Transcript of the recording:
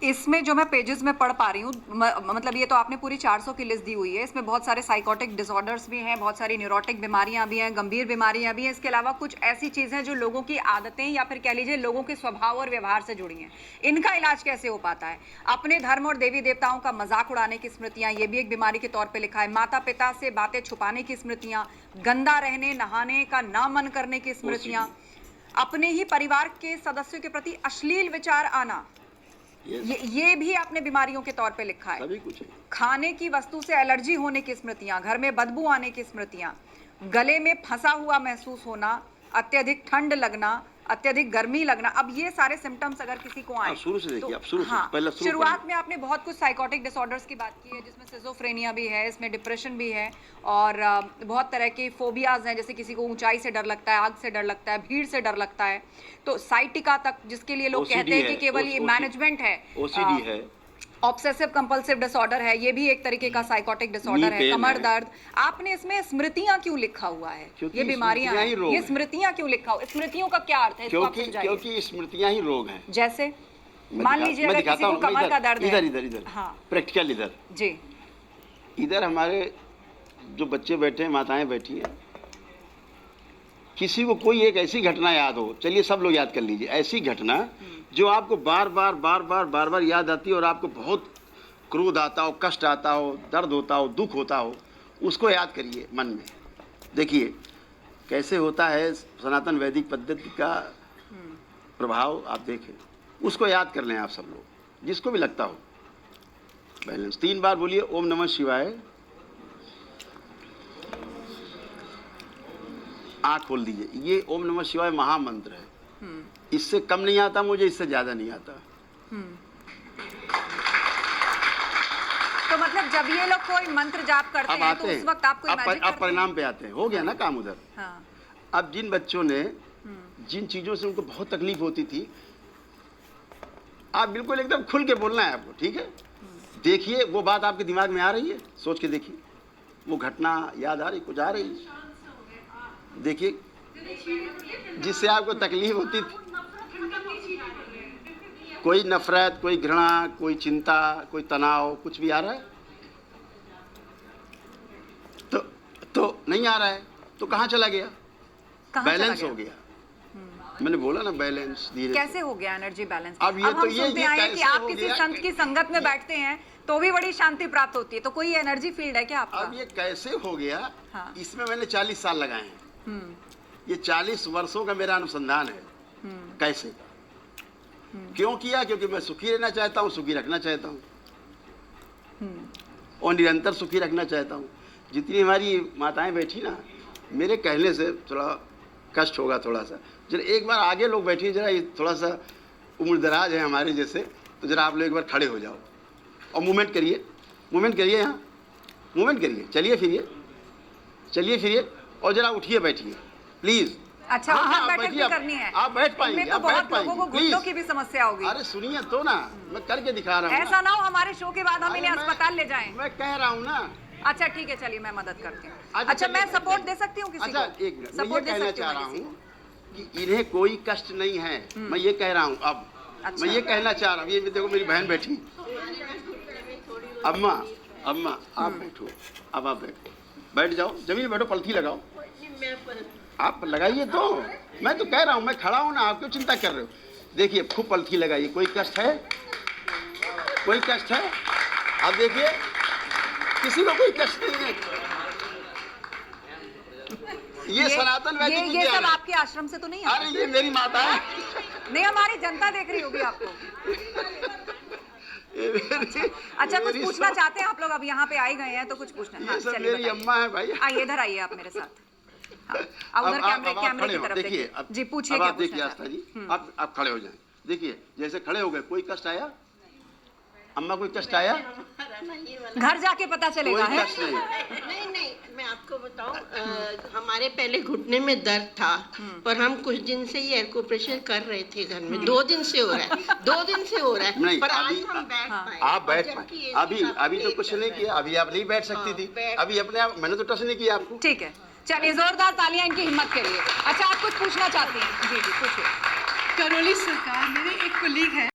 इसमें जो मैं पेजेस में पढ़ पा रही हूँ, मतलब ये तो आपने पूरी 400 की लिस्ट दी हुई है। इसमें बहुत सारे साइकोटिक डिसऑर्डर्स भी हैं, बहुत सारी न्यूरोटिक बीमारियां भी हैं, गंभीर बीमारियां भी हैं। इसके अलावा कुछ ऐसी चीज़ें जो लोगों की आदतें या फिर कह लीजिए लोगों के स्वभाव और व्यवहार से जुड़ी हैं। इनका इलाज कैसे हो पाता है? अपने धर्म और देवी देवताओं का मजाक उड़ाने की स्मृतियाँ, ये भी एक बीमारी के तौर पर लिखा है। माता पिता से बातें छुपाने की स्मृतियाँ, गंदा रहने नहाने का ना मन करने की स्मृतियाँ, अपने ही परिवार के सदस्यों के प्रति अश्लील विचार आना, ये भी आपने बीमारियों के तौर पे लिखा है। सभी कुछ है। खाने की वस्तु से एलर्जी होने की स्मृतियां, घर में बदबू आने की स्मृतियां, गले में फंसा हुआ महसूस होना, अत्यधिक ठंड लगना, अत्यधिक गर्मी लगना। अब ये सारे सिम्टम्स अगर किसी को आए, शुरू से देखिए, आप शुरू से हाँ, पहले शुरुआत में आपने बहुत कुछ साइकोटिक डिसऑर्डर्स की बात की है, जिसमें सिजोफ्रेनिया भी है, इसमें डिप्रेशन भी है, और बहुत तरह की फोबियाज हैं, जैसे किसी को ऊंचाई से डर लगता है, आग से डर लगता है, भीड़ से डर लगता है, तो साइटिका तक, जिसके लिए लोग कहते हैं कि केवल ये मैनेजमेंट है, ओसीडी है, ऑब्सेसिव कंपल्सिव डिसऑर्डर है, ये भी एक तरीके का साइकोटिक डिसऑर्डर है, कमर दर्द। आपने इसमें स्मृतियां क्यों लिखा हुआ है? ये बीमारियां हैं, ये स्मृतियां क्यों लिखा हुआ? स्मृतियों का क्या अर्थ है? क्योंकि स्मृतियां ही रोग हैं। जैसे मान लीजिए अगर किसी को कमर का दर्द है, इधर हाँ, प्रैक्टिकल इधर जी, इधर हमारे जो बच्चे बैठे हैं, माताएं बैठी हैं, किसी को कोई एक ऐसी घटना याद हो, चलिए सब लोग याद कर लीजिए, ऐसी घटना जो आपको बार बार याद आती है और आपको बहुत क्रोध आता हो, कष्ट आता हो, दर्द होता हो, दुख होता हो, उसको याद करिए मन में। देखिए कैसे होता है सनातन वैदिक पद्धति का प्रभाव, आप देखें, उसको याद कर लें आप सब लोग, जिसको भी लगता हो। बैलेंस 3 बार बोलिए ओम नमः शिवाय। आँख खोल दीजिए। ये ओम नमः शिवाय महामंत्र है, इससे कम नहीं आता मुझे, इससे ज्यादा नहीं आता। तो मतलब जब ये लोग कोई मंत्र जाप करते हैं तो उस वक्त आपको अब परिणाम पे आते हैं, हो गया ना काम उधर। हाँ। अब जिन बच्चों ने जिन चीजों से उनको बहुत तकलीफ होती थी, आप बिल्कुल एकदम खुल के बोलना है आपको, ठीक है? देखिए वो बात आपके दिमाग में आ रही है, सोच के देखिए, वो घटना याद आ रही, कुछ आ रही, देखिए जिससे आपको तकलीफ होती थी, कोई नफरत, कोई घृणा, कोई चिंता, कोई तनाव, कुछ भी आ रहा है? तो नहीं आ रहा है, तो कहाँ चला गया? बैलेंस हो गया। मैंने बोला ना बैलेंस धीरे। कैसे हो गया एनर्जी बैलेंस? अब ये तो ये कि आप किसी संत की संगत में बैठते हैं तो भी बड़ी शांति प्राप्त होती है, तो कोई एनर्जी फील्ड है क्या आपका? अब ये कैसे हो गया? हाँ। इसमें मैंने 40 साल लगाए हैं, ये 40 वर्षों का मेरा अनुसंधान है। कैसे क्यों किया? क्योंकि मैं सुखी रहना चाहता हूँ, सुखी रखना चाहता हूँ और निरंतर सुखी रखना चाहता हूँ। जितनी हमारी माताएं बैठी ना, मेरे कहने से थोड़ा कष्ट होगा, थोड़ा सा जरा एक बार आगे लोग बैठिए, जरा ये थोड़ा सा उम्रदराज है हमारे जैसे, तो जरा आप लोग एक बार खड़े हो जाओ और मूवमेंट करिए, यहाँ मूवमेंट करिए, चलिए फिरिए और जरा उठिए, बैठिए प्लीज। अच्छा, हाँ, बैठक भी करनी है, आप बैठ पाएंगे, तो बहुत लोगों को घुटनों की भी समस्या होगी। अरे सुनिए तो ना, मैं करके दिखा रहा हूँ। ऐसा ना हो हमारे शो के बाद हम इन्हें अस्पताल ले जाएं। मैं कह रहा हूँ ना। अच्छा ठीक है, चलिए मैं मदद करती हूँ। अच्छा मैं सपोर्ट दे सकती हूँ किसी को? अच्छा एक मिनट, मैं ये कहना चाह रहा हूँ कि इन्हें कोई कष्ट नहीं है, मैं ये कह रहा हूँ। अब मैं ये कहना चाह रहा हूँ, ये देखो मेरी बहन बैठी, अम्मा आप बैठो, अब आप बैठ जाओ, जमीन बैठो, पलथी लगाओ। आप लगाइए तो, मैं तो कह रहा हूँ, मैं खड़ा हूँ ना, आप क्यों चिंता कर रहे हो? देखिए खूब पलथी लगाइए। कोई कष्ट है? कोई कष्ट है? आप देखिए किसी को कोई कष्ट नहीं है। ये सनातन वैदिक विज्ञान है। ये सब आपके आश्रम से तो नहीं है? अरे ये मेरी माता है। नहीं, हमारी जनता देख रही होगी आपको। अच्छा कुछ पूछना चाहते हैं आप लोग? अब यहाँ पे आए गए हैं तो कुछ पूछना है? ये सब मेरी अम्मा है भाई। आइए इधर आइए आप मेरे साथ। हाँ, उधर कैमरे की तरफ देखिए। जी पूछिए। अब आप देखिए आस्था जी, आप खड़े हो जाएं। देखिए जैसे खड़े हो गए, कोई कष्ट आया? अम्मा कोई कष्ट आया? घर जाके पता चलेगा। कोई कष्ट नहीं, मैं आपको बताऊं, हमारे पहले घुटने में दर्द था, पर हम कुछ दिन से ये एयर प्रेशर कर रहे थे घर में। 2 दिन से हो रहा है, नहीं, पर आज हम बैठ पाए। आप बैठ पाए। अभी तो कुछ नहीं किया, अभी आप नहीं बैठ सकती थी, अभी अपने आप मैंने तो टच नहीं किया आपको। ठीक है, चलिए जोरदार तालियां इनकी हिम्मत के लिए। अच्छा आप कुछ पूछना चाहती हैं? जी पूछिए। करौली सरकार, मेरे एक कुलीग है